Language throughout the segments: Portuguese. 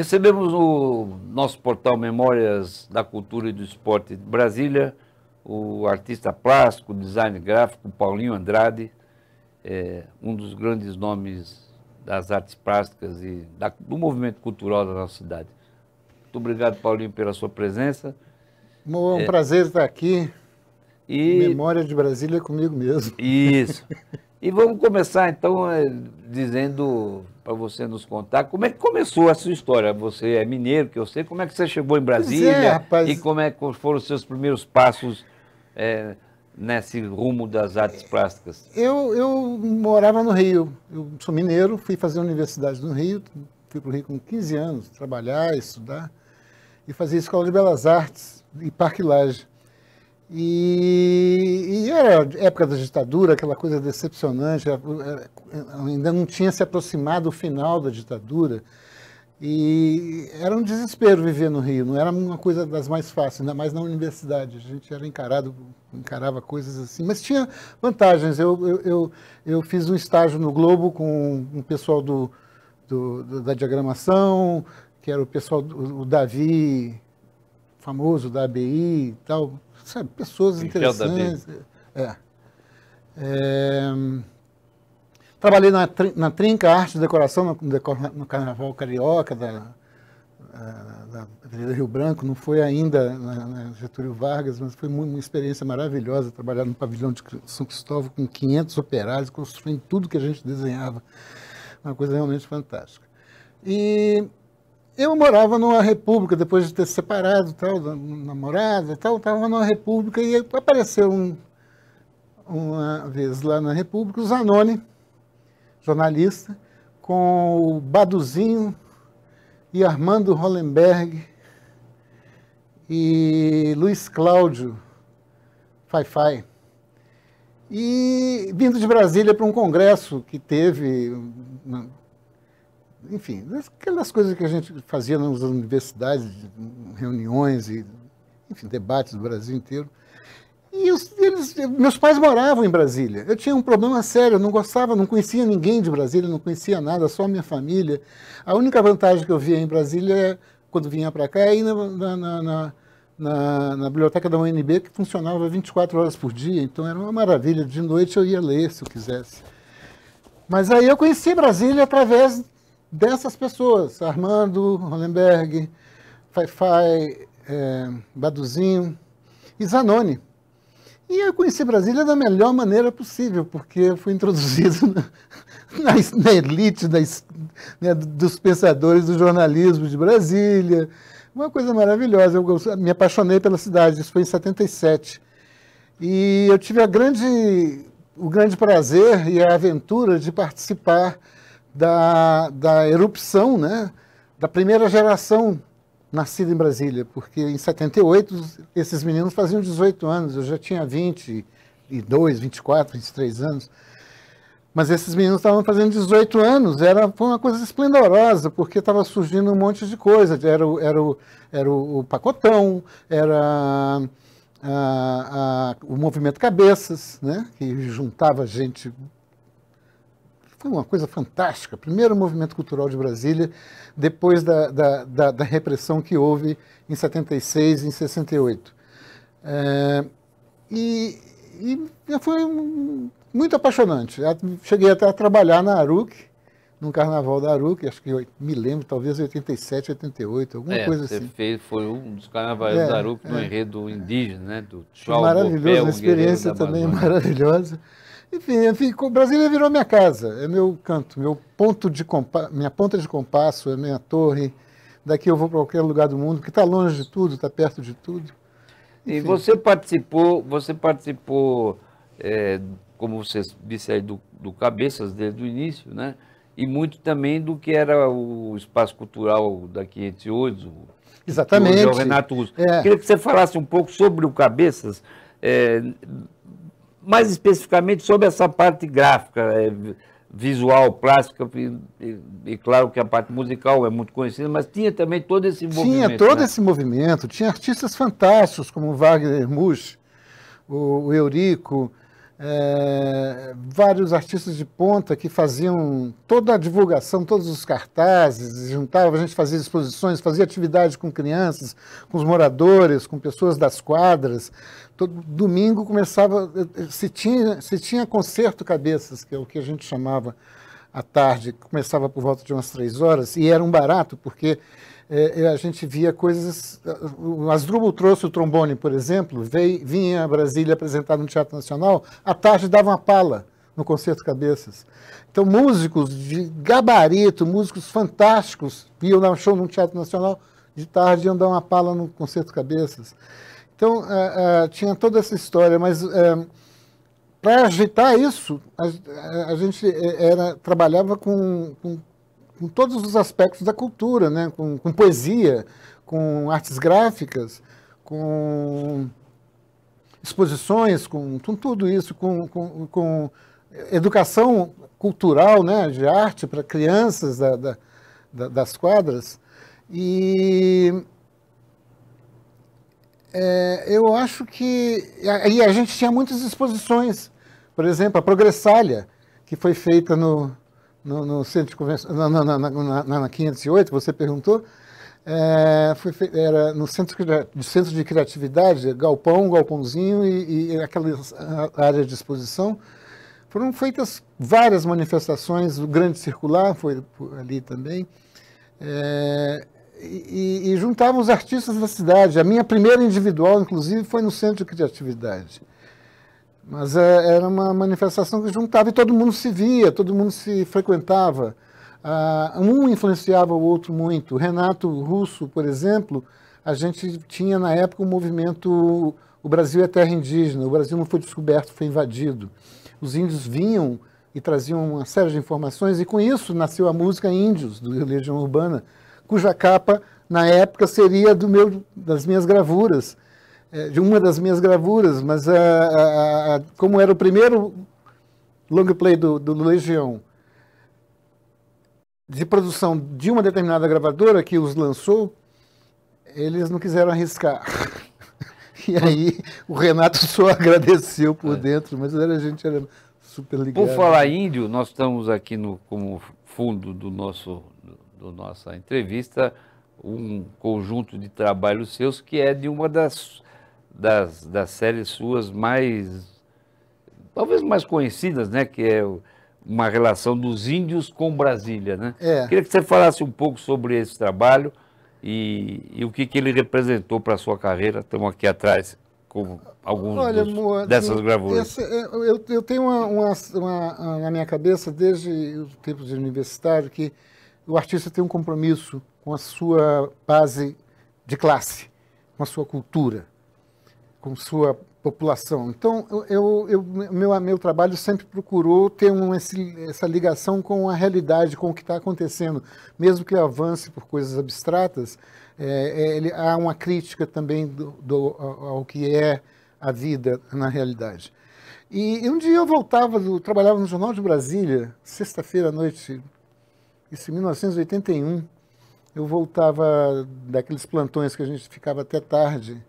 Recebemos no nosso portal Memórias da Cultura e do Esporte de Brasília o artista plástico, design gráfico Paulinho Andrade, um dos grandes nomes das artes plásticas e do movimento cultural da nossa cidade. Muito obrigado, Paulinho, pela sua presença. É um prazer estar aqui. Memória de Brasília comigo mesmo. Isso. E vamos começar, então, dizendo para você nos contar como é que começou a sua história. Você é mineiro, que eu sei. Como é que você chegou em Brasília? Rapaz. E como é que foram os seus primeiros passos nesse rumo das artes plásticas? Eu morava no Rio. Eu sou mineiro, fui fazer a universidade no Rio. Fui para o Rio com 15 anos, trabalhar, estudar. E fazia Escola de Belas Artes e Parque Lage. E era época da ditadura, aquela coisa decepcionante, ainda não tinha se aproximado o final da ditadura, e era um desespero viver no Rio, não era uma coisa das mais fáceis, ainda mais na universidade, a gente era encarava coisas assim, mas tinha vantagens. Eu fiz um estágio no Globo com o pessoal da diagramação, que era o pessoal, o Davi, famoso da ABI e tal, sabe, pessoas interessantes. Trabalhei na Trinca Arte e Decoração, no Carnaval Carioca da Avenida Rio Branco. Não foi ainda na Getúlio Vargas, mas foi uma experiência maravilhosa trabalhar no pavilhão de São Cristóvão com 500 operários, construindo tudo que a gente desenhava. Uma coisa realmente fantástica. E eu morava numa república, depois de ter se separado, tal, da namorada, tal, estava numa república e apareceu uma vez lá na república o Zanoni, jornalista, com o Baduzinho e Armando Hollenberg e Luiz Cláudio Fai-Fai. E vindo de Brasília para um congresso que teve, enfim, aquelas coisas que a gente fazia nas universidades, reuniões e, enfim, debates do Brasil inteiro. E meus pais moravam em Brasília. Eu tinha um problema sério, eu não gostava, não conhecia ninguém de Brasília, não conhecia nada, só a minha família. A única vantagem que eu via em Brasília, quando vinha para cá, é ir na biblioteca da UNB, que funcionava 24 horas por dia, então era uma maravilha. De noite eu ia ler, se eu quisesse. Mas aí eu conheci Brasília através dessas pessoas, Armando Hollenberg, Fai-Fai, Baduzinho e Zanoni. E eu conheci Brasília da melhor maneira possível, porque eu fui introduzido na elite dos pensadores do jornalismo de Brasília. Uma coisa maravilhosa, eu me apaixonei pela cidade, isso foi em 77. E eu tive o grande prazer e a aventura de participar da erupção, né, da primeira geração nascida em Brasília, porque em 78 esses meninos faziam 18 anos, eu já tinha 22, 24, 23 anos, mas esses meninos estavam fazendo 18 anos, foi uma coisa esplendorosa, porque estava surgindo um monte de coisa, era o Pacotão, era o Movimento Cabeças, né, que juntava gente. Foi uma coisa fantástica, primeiro movimento cultural de Brasília, depois da repressão que houve em 76 e em 68. E foi muito apaixonante. Cheguei até a trabalhar na ARUC, no Carnaval da ARUC, acho que me lembro, talvez 87, 88, alguma coisa assim. Foi um dos carnavais da ARUC no enredo indígena, né? Do maravilhoso, uma experiência também maravilhosa. Enfim, Brasília virou minha casa, é meu canto, minha ponta de compasso, é minha torre. Daqui eu vou para qualquer lugar do mundo, porque está longe de tudo, está perto de tudo. Enfim. E você participou, como você disse aí, do Cabeças desde o início, né? E muito também do que era o espaço cultural daqui entre hoje. Exatamente. Hoje é o Renato Russo. Queria que você falasse um pouco sobre o Cabeças, mais especificamente sobre essa parte gráfica, visual, plástica, e claro que a parte musical é muito conhecida, mas tinha também todo esse movimento. Tinha todo esse movimento, tinha artistas fantásticos como o Wagner Musch, o Eurico, vários artistas de ponta que faziam toda a divulgação, todos os cartazes, juntava, a gente fazia exposições, fazia atividade com crianças, com os moradores, com pessoas das quadras. Todo domingo começava, se tinha concerto cabeças, que é o que a gente chamava à tarde, começava por volta de umas 3 horas, e era um barato, porque a gente via coisas... O Asdrubal trouxe o trombone, por exemplo, vinha a Brasília apresentar no Teatro Nacional, à tarde dava uma pala no Concerto Cabeças. Então, músicos de gabarito, músicos fantásticos, iam dar um show no Teatro Nacional, de tarde iam dar uma pala no Concerto Cabeças. Então, tinha toda essa história, mas para agitar isso, a gente trabalhava com todos os aspectos da cultura, né? Com poesia, com artes gráficas, com exposições, com tudo isso, com educação cultural, né? De arte para crianças das quadras. E eu acho que... E a gente tinha muitas exposições. Por exemplo, a Progressália, que foi feita no centro de convenção, na 508, você perguntou, era no centro de criatividade, galpãozinho e aquela área de exposição. Foram feitas várias manifestações, o Grande Circular foi ali também, e juntavam os artistas da cidade. A minha primeira individual, inclusive, foi no centro de criatividade. Mas era uma manifestação que juntava e todo mundo se via, todo mundo se frequentava. Um influenciava o outro muito. O Renato Russo, por exemplo, a gente tinha na época um movimento O Brasil é Terra Indígena, o Brasil não foi descoberto, foi invadido. Os índios vinham e traziam uma série de informações e com isso nasceu a música Índios, do Legião Urbana, cuja capa, na época, seria das minhas gravuras. De uma das minhas gravuras, mas como era o primeiro long play do Legião, de produção de uma determinada gravadora que os lançou, eles não quiseram arriscar. E aí o Renato só agradeceu por dentro, mas a gente era super ligado. Por falar índio, nós estamos aqui como fundo do nossa entrevista, um conjunto de trabalhos seus que é de uma das séries suas talvez mais conhecidas, né? Que é uma relação dos índios com Brasília, né? Queria que você falasse um pouco sobre esse trabalho e o que ele representou para a sua carreira. Estamos aqui atrás com alguns dessas gravuras. Eu tenho na minha cabeça, desde os tempos de universitário, que o artista tem um compromisso com a sua base de classe, com a sua cultura, com sua população. Então, meu trabalho sempre procurou ter essa ligação com a realidade, com o que está acontecendo. Mesmo que avance por coisas abstratas, há uma crítica também ao que é a vida na realidade. E um dia eu trabalhava no Jornal de Brasília, sexta-feira à noite, isso em 1981, eu voltava daqueles plantões que a gente ficava até tarde.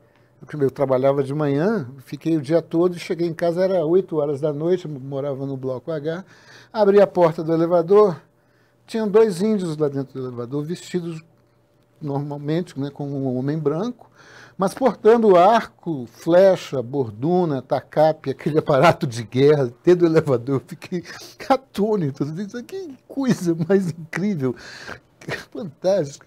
Eu trabalhava de manhã, fiquei o dia todo e cheguei em casa, era 8 horas da noite, eu morava no Bloco H, abri a porta do elevador, tinham 2 índios lá dentro do elevador, vestidos normalmente, né, como um homem branco, mas portando arco, flecha, borduna, tacape, aquele aparato de guerra, dentro do elevador. Eu fiquei atônito, que coisa mais incrível, fantástica.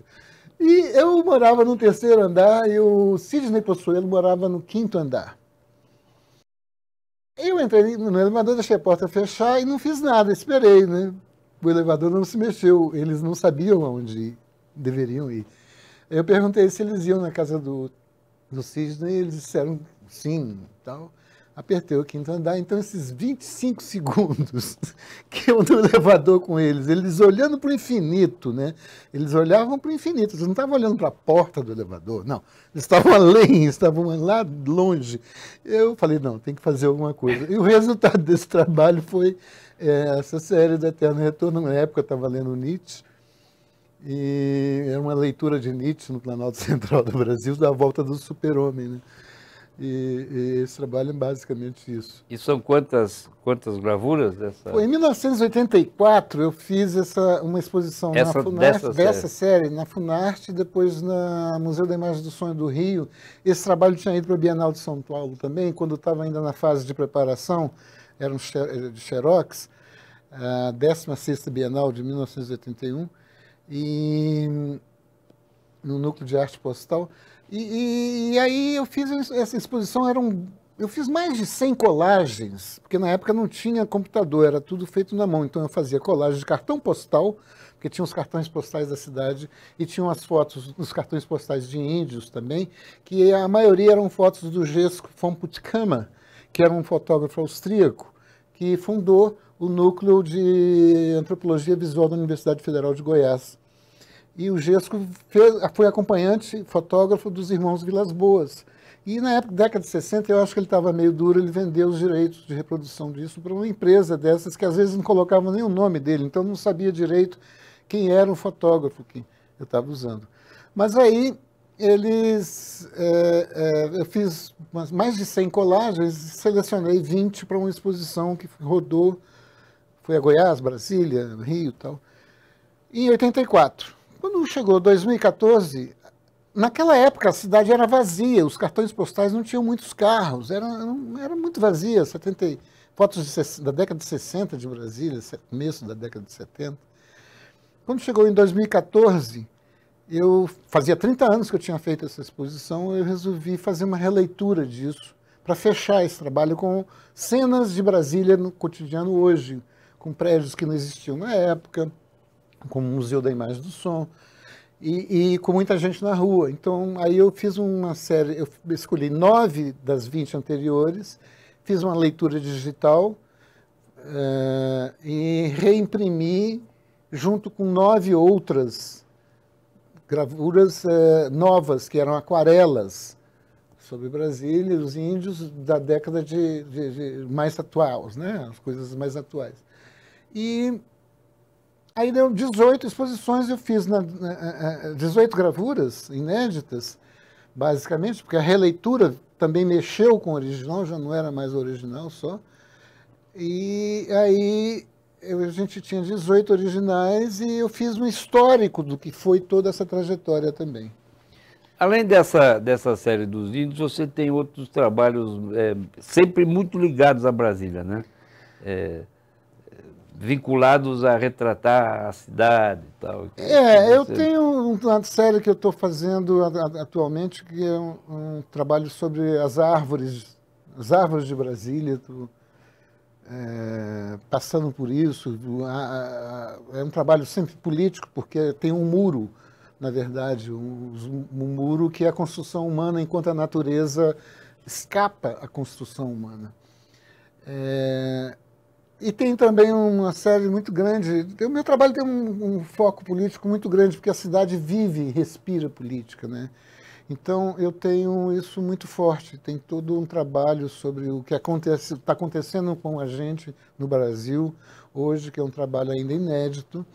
E eu morava no 3º andar e o Sidney Possuelo morava no 5º andar. Eu entrei no elevador, deixei a porta fechar e não fiz nada, esperei, né? O elevador não se mexeu, eles não sabiam aonde deveriam ir. Eu perguntei se eles iam na casa do Sidney e eles disseram sim e tal. Apertei o 5º andar, então esses 25 segundos que eu no elevador com eles olhando para o infinito, né? Eles olhavam para o infinito, eles não estavam olhando para a porta do elevador, não. Eles estavam além, estavam lá longe. Eu falei, não, tem que fazer alguma coisa. E o resultado desse trabalho foi essa série do Eterno Retorno. Na época eu estava lendo Nietzsche, e era uma leitura de Nietzsche no Planalto Central do Brasil, da volta do super-homem, né? E esse trabalho é basicamente isso. E são quantas gravuras dessa? Em 1984 eu fiz uma exposição na Funarte, dessa série, na Funarte, depois no Museu da Imagem do Sonho do Rio. Esse trabalho tinha ido para a Bienal de São Paulo também, quando estava ainda na fase de preparação, era de Xerox, a 16ª Bienal de 1981, e no Núcleo de Arte Postal. E aí eu fiz essa exposição, eu fiz mais de 100 colagens, porque na época não tinha computador, era tudo feito na mão. Então eu fazia colagem de cartão postal, porque tinha os cartões postais da cidade, e tinham as fotos dos cartões postais de índios também, que a maioria eram fotos do Gesco von Puttkamer, que era um fotógrafo austríaco, que fundou o Núcleo de Antropologia Visual da Universidade Federal de Goiás. E o Gesco foi acompanhante, fotógrafo dos irmãos Vilas Boas. E na época, década de 60, eu acho que ele estava meio duro, ele vendeu os direitos de reprodução disso para uma empresa dessas que às vezes não colocava nem o nome dele, então não sabia direito quem era o fotógrafo que eu estava usando. Mas aí eu fiz mais de 100 colagens e selecionei 20 para uma exposição que rodou, foi a Goiás, Brasília, Rio e tal, em 84. Quando chegou 2014, naquela época a cidade era vazia, os cartões postais não tinham muitos carros, era muito vazia, fotos da década de 60 de Brasília, começo da década de 70. Quando chegou em 2014, fazia 30 anos que eu tinha feito essa exposição, eu resolvi fazer uma releitura disso, para fechar esse trabalho com cenas de Brasília no cotidiano hoje, com prédios que não existiam na época, como o Museu da Imagem do Som, e com muita gente na rua. Então, aí eu fiz uma série, eu escolhi 9 das 20 anteriores, fiz uma leitura digital e reimprimi junto com 9 outras gravuras novas, que eram aquarelas sobre Brasília e os índios da década de mais atuais, né? As coisas mais atuais. E aí deu 18 exposições, eu fiz 18 gravuras inéditas, basicamente, porque a releitura também mexeu com o original, já não era mais o original só. E aí a gente tinha 18 originais e eu fiz um histórico do que foi toda essa trajetória também. Além dessa série dos índios, você tem outros trabalhos sempre muito ligados a Brasília, né? Vinculados a retratar a cidade e tal. Eu tenho uma série que eu estou fazendo atualmente, que é um trabalho sobre as árvores de Brasília, passando por isso. É um trabalho sempre político, porque tem um muro, na verdade, um muro que é a construção humana, enquanto a natureza escapa à construção humana. E tem também uma série muito grande. O meu trabalho tem um foco político muito grande, porque a cidade vive e respira política, né? Então, eu tenho isso muito forte. Tem todo um trabalho sobre o que está acontecendo com a gente no Brasil hoje, que é um trabalho ainda inédito.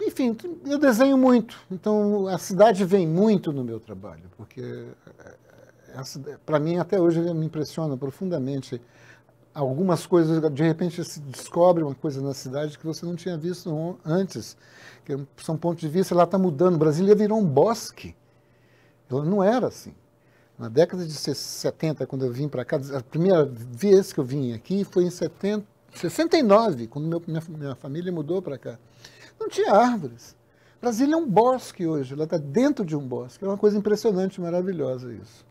Enfim, eu desenho muito. Então, a cidade vem muito no meu trabalho, porque para mim, até hoje, me impressiona profundamente. Algumas coisas, de repente, se descobre uma coisa na cidade que você não tinha visto antes, que são pontos de vista, ela está mudando. Brasília virou um bosque. Ela não era assim. Na década de 70, quando eu vim para cá, a primeira vez que eu vim aqui foi em 69, quando minha família mudou para cá. Não tinha árvores. Brasília é um bosque hoje, ela está dentro de um bosque. É uma coisa impressionante, maravilhosa isso.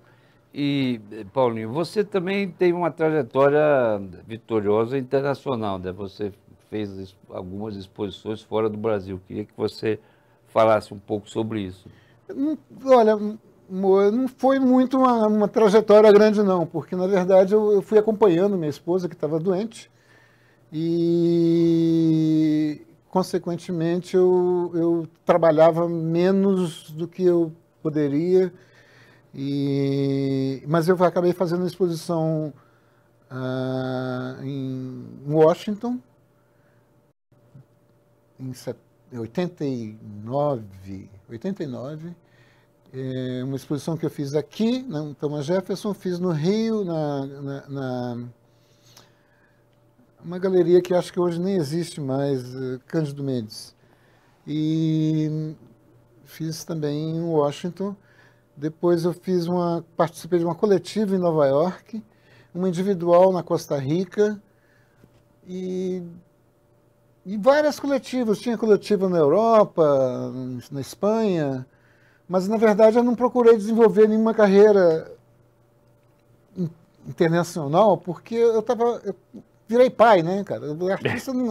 E, Paulinho, você também tem uma trajetória vitoriosa internacional, né? Você fez algumas exposições fora do Brasil. Queria que você falasse um pouco sobre isso. Olha, não foi muito uma trajetória grande, não, porque, na verdade, eu fui acompanhando minha esposa, que estava doente, e, consequentemente, eu trabalhava menos do que eu poderia. Mas eu acabei fazendo uma exposição em Washington, em 89, Uma exposição que eu fiz aqui, na Thomas Jefferson, fiz no Rio, uma galeria que acho que hoje nem existe mais, Cândido Mendes. E fiz também em Washington. Depois eu participei de uma coletiva em Nova York, uma individual na Costa Rica e várias coletivas. Tinha coletiva na Europa, na Espanha, mas na verdade eu não procurei desenvolver nenhuma carreira internacional porque eu virei pai, né, cara? O artista não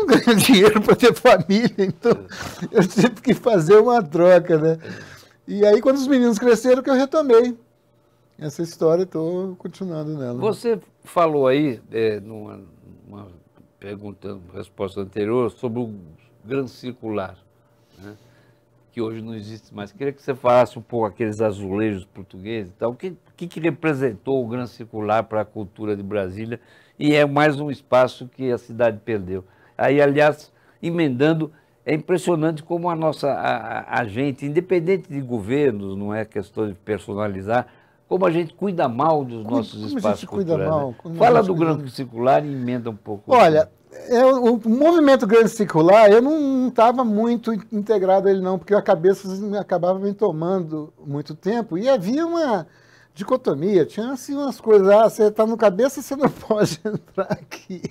ganha dinheiro para ter família, então eu tive que fazer uma troca, né? E aí, quando os meninos cresceram, que eu retomei essa história, estou continuando nela. Você falou aí, numa resposta anterior, sobre o Gran Circular, né? Que hoje não existe mais. Queria que você falasse um pouco aqueles azulejos portugueses e tal. O que representou o Gran Circular para a cultura de Brasília? E é mais um espaço que a cidade perdeu. Aí, aliás, emendando, é impressionante como a gente, independente de governos, não é questão de personalizar, como a gente cuida mal dos nossos espaços culturais. Fala do Gran Circular e emenda um pouco. Olha, o movimento Gran Circular, eu não estava muito integrado a ele não, porque a cabeça acabava me tomando muito tempo e havia uma dicotomia, tinha assim umas coisas, você está no cabeça, você não pode entrar aqui.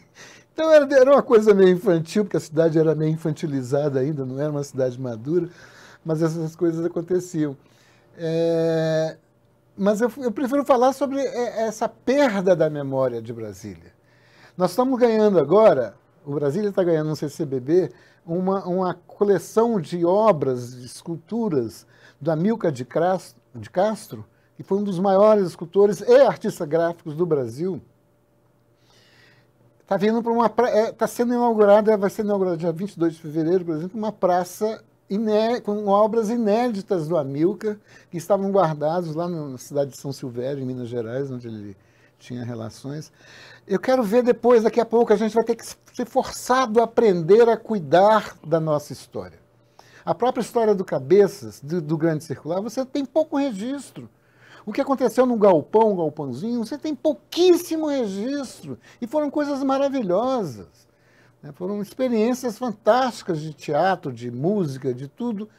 Então era uma coisa meio infantil, porque a cidade era meio infantilizada ainda, não era uma cidade madura, mas essas coisas aconteciam. Mas eu prefiro falar sobre essa perda da memória de Brasília. Nós estamos ganhando agora, o Brasília está ganhando no CCBB, uma coleção de obras, de esculturas do Amílcar de Castro, que foi um dos maiores escultores e artistas gráficos do Brasil. Está vindo para está sendo inaugurada, vai ser inaugurada dia 22 de fevereiro, por exemplo, uma praça com obras inéditas do Amílcar, que estavam guardados lá na cidade de São Silvério, em Minas Gerais, onde ele tinha relações. Eu quero ver depois, daqui a pouco, a gente vai ter que ser forçado a aprender a cuidar da nossa história. A própria história do Cabeças, do Grande Circular, você tem pouco registro. O que aconteceu no galpãozinho, você tem pouquíssimo registro. E foram coisas maravilhosas. Né? Foram experiências fantásticas de teatro, de música, de tudo.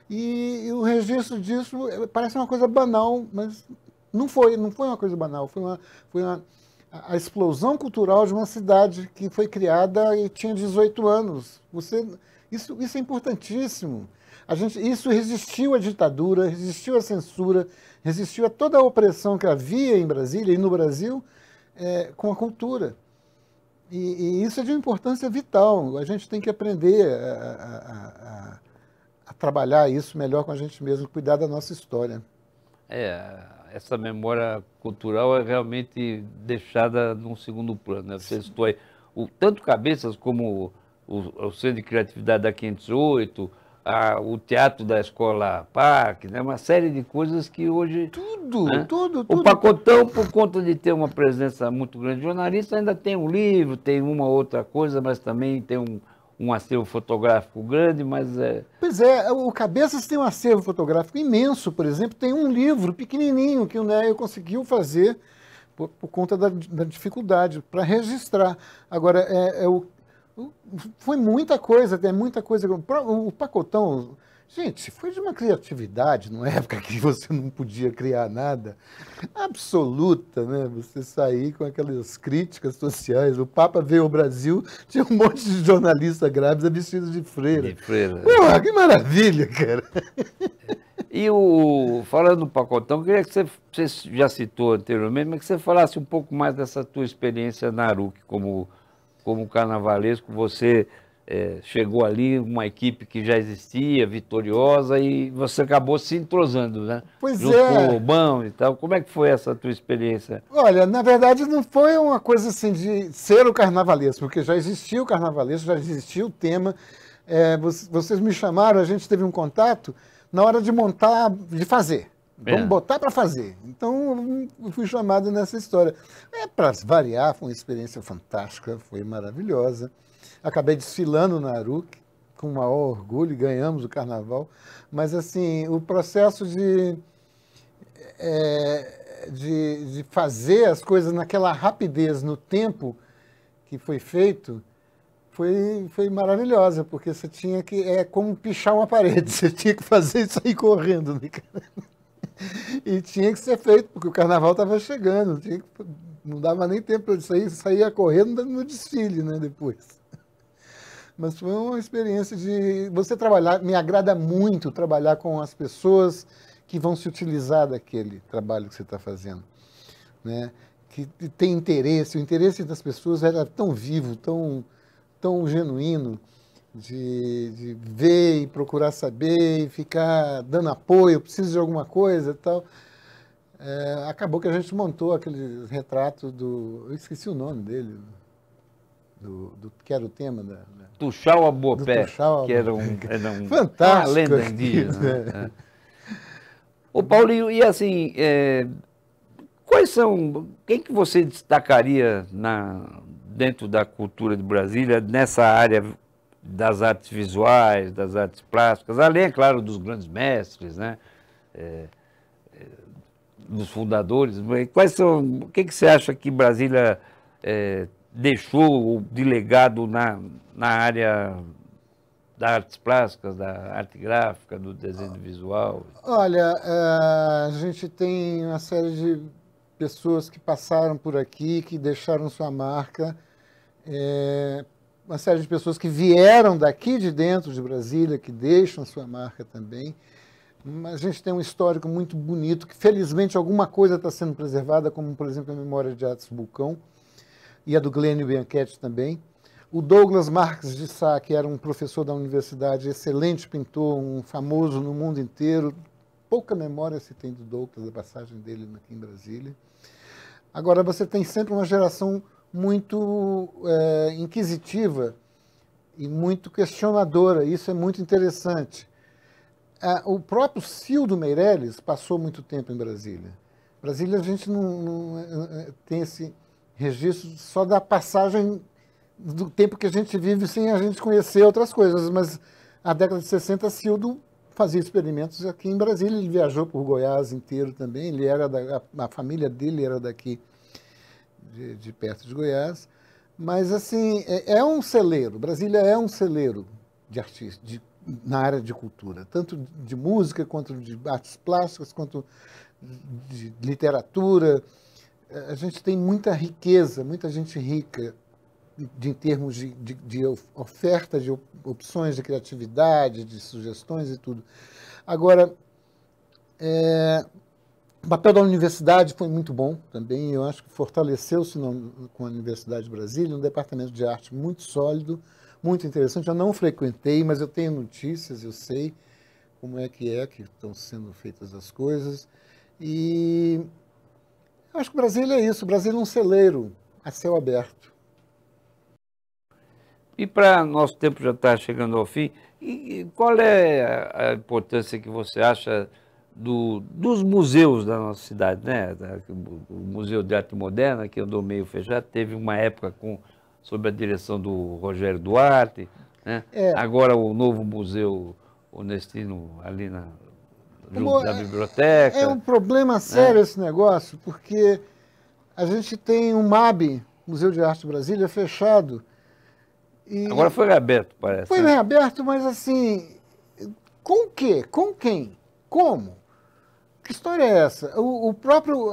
E o registro disso parece uma coisa banal, mas não foi uma coisa banal. Foi a explosão cultural de uma cidade que foi criada e tinha 18 anos. Isso é importantíssimo. Isso resistiu à ditadura, resistiu à censura, resistiu a toda a opressão que havia em Brasília e no Brasil com a cultura. E isso é de uma importância vital. A gente tem que aprender a trabalhar isso melhor com a gente mesmo, cuidar da nossa história. Essa memória cultural é realmente deixada num segundo plano, né? Você citou aí tanto Cabeças como o Centro de Criatividade da 508, o Teatro da Escola Parque, né? Uma série de coisas que hoje... Tudo. O Pacotão, por conta de ter uma presença muito grande de jornalista, ainda tem um livro, tem uma outra coisa, mas também tem um acervo fotográfico grande, mas Pois é, o Cabeças tem um acervo fotográfico imenso, por exemplo, tem um livro pequenininho que o Neio conseguiu fazer por conta da dificuldade para registrar. Agora, foi muita coisa, tem muita coisa. O Pacotão, gente, foi de uma criatividade numa época que você não podia criar nada, absoluta, né? Você sair com aquelas críticas sociais. O Papa veio ao Brasil, tinha um monte de jornalista grávida vestidos de freira. Pô, que maravilha, cara! E falando do Pacotão, queria que você já citou anteriormente, mas que você falasse um pouco mais dessa tua experiência na Aruc como carnavalesco. Você chegou ali, uma equipe que já existia, vitoriosa, e você acabou se entrosando, né? Pois junto com o Lobão e tal. Como é que foi essa tua experiência? Olha, na verdade não foi uma coisa assim de ser o carnavalesco, porque já existia o carnavalesco, já existia o tema. Vocês me chamaram, a gente teve um contato na hora de montar, de fazer. Vamos botar para fazer. Então, eu fui chamado nessa história. Para variar, foi uma experiência fantástica, foi maravilhosa. Acabei desfilando na Aruc, com o maior orgulho, ganhamos o carnaval, mas assim, o processo de fazer as coisas naquela rapidez, no tempo que foi feito, foi maravilhosa, porque você tinha que, é como pichar uma parede, você tinha que fazer isso aí correndo, né, cara? E tinha que ser feito, porque o carnaval estava chegando, não dava nem tempo para isso aí, saía correndo no desfile, né, depois. Mas foi uma experiência de você trabalhar, me agrada muito trabalhar com as pessoas que vão se utilizar daquele trabalho que você está fazendo, né? Que tem interesse, o interesse das pessoas era tão vivo, tão genuíno, de ver e procurar saber e ficar dando apoio, preciso de alguma coisa e tal. Acabou que a gente montou aquele retrato eu esqueci o nome dele, que era o tema Tuxau Abopé, Tuxau, que era fantástico, uma lenda indígena. Né? Ô Paulinho, e assim, quem que você destacaria dentro da cultura de Brasília, nessa área das artes visuais, das artes plásticas, além, é claro, dos grandes mestres, né? Dos fundadores, o que você acha que Brasília deixou de legado na área das artes plásticas, da arte gráfica, do desenho visual? Olha, a gente tem uma série de pessoas que passaram por aqui, que deixaram sua marca, uma série de pessoas que vieram daqui de dentro de Brasília, que deixam sua marca também. Mas a gente tem um histórico muito bonito, que felizmente alguma coisa está sendo preservada, como, por exemplo, a Memória de Artes Bulcão, e a do Glênio Bianchetti também. O Douglas Marques de Sá, que era um professor da universidade, excelente pintor, um famoso no mundo inteiro. Pouca memória se tem do Douglas, da passagem dele aqui em Brasília. Agora, você tem sempre uma geração muito inquisitiva e muito questionadora, isso é muito interessante. O próprio Cildo Meirelles passou muito tempo em Brasília. Brasília, a gente não tem esse registro só da passagem do tempo que a gente vive sem a gente conhecer outras coisas, mas na década de 60, Cildo fazia experimentos aqui em Brasília, ele viajou por Goiás inteiro também, a família dele era daqui, de perto de Goiás, mas assim, é um celeiro, Brasília é um celeiro de artistas, na área de cultura, tanto de música, quanto de artes plásticas, quanto de literatura. A gente tem muita riqueza, muita gente rica em termos de oferta, de opções de criatividade, de sugestões e tudo. Agora, o papel da universidade foi muito bom também, eu acho que fortaleceu-se com a Universidade de Brasília, um departamento de arte muito sólido, muito interessante. Eu não frequentei, mas eu tenho notícias, eu sei como é que estão sendo feitas as coisas. E eu acho que o Brasília é isso, o Brasília é um celeiro a céu aberto. E para nosso tempo já está chegando ao fim, e qual é a importância que você acha dos museus da nossa cidade, né? O Museu de Arte Moderna, que andou meio fechado, teve uma época sob a direção do Rogério Duarte, né? Agora o novo Museu Onestino ali junto da biblioteca. É um problema sério esse negócio, porque a gente tem um MAB, Museu de Arte de Brasília, fechado. Agora foi reaberto, parece. Foi reaberto, mas assim, com o quê? Com quem? Como? Que história é essa? O próprio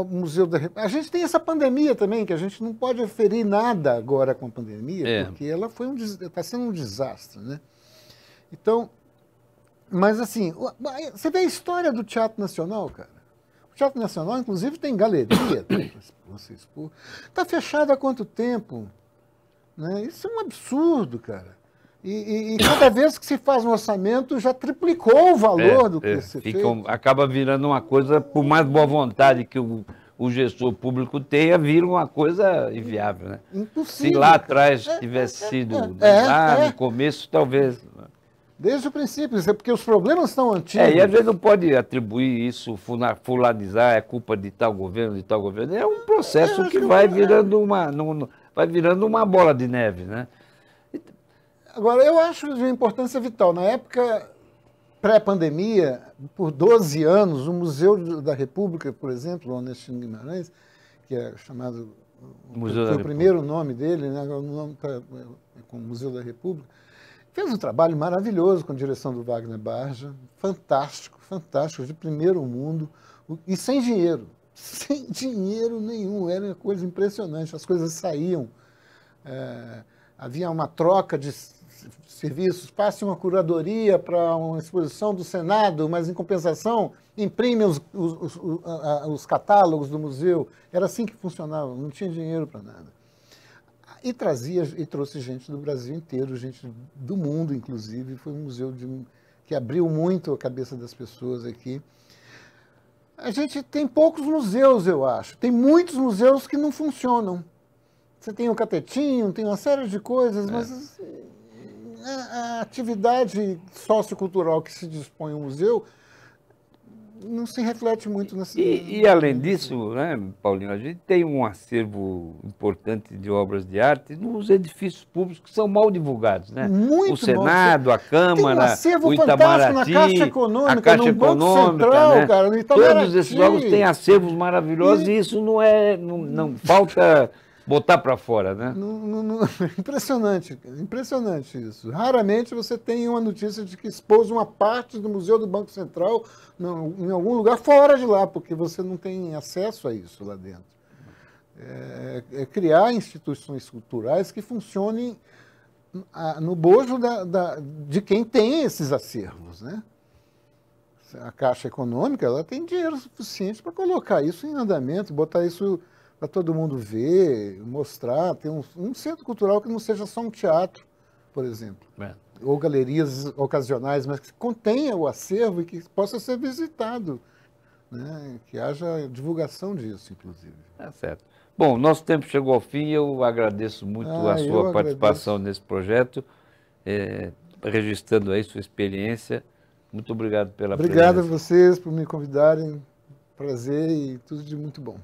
Museu da República... A gente tem essa pandemia também, que a gente não pode referir nada agora com a pandemia, porque ela está sendo um desastre, né? Então, mas assim, você vê a história do Teatro Nacional, cara. O Teatro Nacional, inclusive, tem galeria para você expor. Está fechado há quanto tempo? Né? Isso é um absurdo, cara. E cada vez que se faz um orçamento, já triplicou o valor do que se fez. Acaba virando uma coisa, por mais boa vontade que o gestor público tenha, vira uma coisa inviável. Né? Impossível. Se lá atrás tivesse sido no começo, talvez... Desde o princípio, porque os problemas estão antigos. E a gente não pode atribuir isso, fulanizar, é culpa de tal governo, de tal governo. É um processo que vai virando uma bola de neve, né? Agora, eu acho de uma importância vital. Na época pré-pandemia, por 12 anos, o Museu da República, por exemplo, o Ernestina Guimarães, que é chamado, foi o primeiro nome dele, né? Agora o nome está com o Museu da República, fez um trabalho maravilhoso com a direção do Wagner Barja, fantástico, fantástico, de primeiro mundo, e sem dinheiro nenhum, era uma coisa impressionante, as coisas saíam, havia uma troca de serviços, passe uma curadoria para uma exposição do Senado, mas em compensação imprime os catálogos do museu, era assim que funcionava, não tinha dinheiro para nada. E trouxe gente do Brasil inteiro, gente do mundo, inclusive. Foi um museu que abriu muito a cabeça das pessoas aqui. A gente tem poucos museus, eu acho. Tem muitos museus que não funcionam. Você tem o Catetinho, tem uma série de coisas, mas a atividade sociocultural que se dispõe um museu não se reflete muito nessa... E além disso, né, Paulinho, a gente tem um acervo importante de obras de arte nos edifícios públicos que são mal divulgados, né? Muito o Senado, a Câmara, tem um acervo o Itamaraty, fantástico na Caixa Econômica, a Caixa no Banco Econômica, Central, né? cara, no Itamaraty. Todos esses órgãos têm acervos maravilhosos e isso não falta botar para fora, né? Impressionante, impressionante isso. Raramente você tem uma notícia de que expôs uma parte do Museu do Banco Central em algum lugar fora de lá, porque você não tem acesso a isso lá dentro. É criar instituições culturais que funcionem no bojo de quem tem esses acervos, né? A Caixa Econômica, ela tem dinheiro suficiente para colocar isso em andamento, botar isso para todo mundo ver, mostrar, ter um centro cultural que não seja só um teatro, por exemplo, ou galerias ocasionais, mas que contenha o acervo e que possa ser visitado, né? Que haja divulgação disso, inclusive. É certo. Bom, nosso tempo chegou ao fim, eu agradeço muito a sua participação nesse projeto, registrando aí sua experiência. Muito obrigado pela presença. Obrigado a vocês por me convidarem, prazer e tudo de muito bom.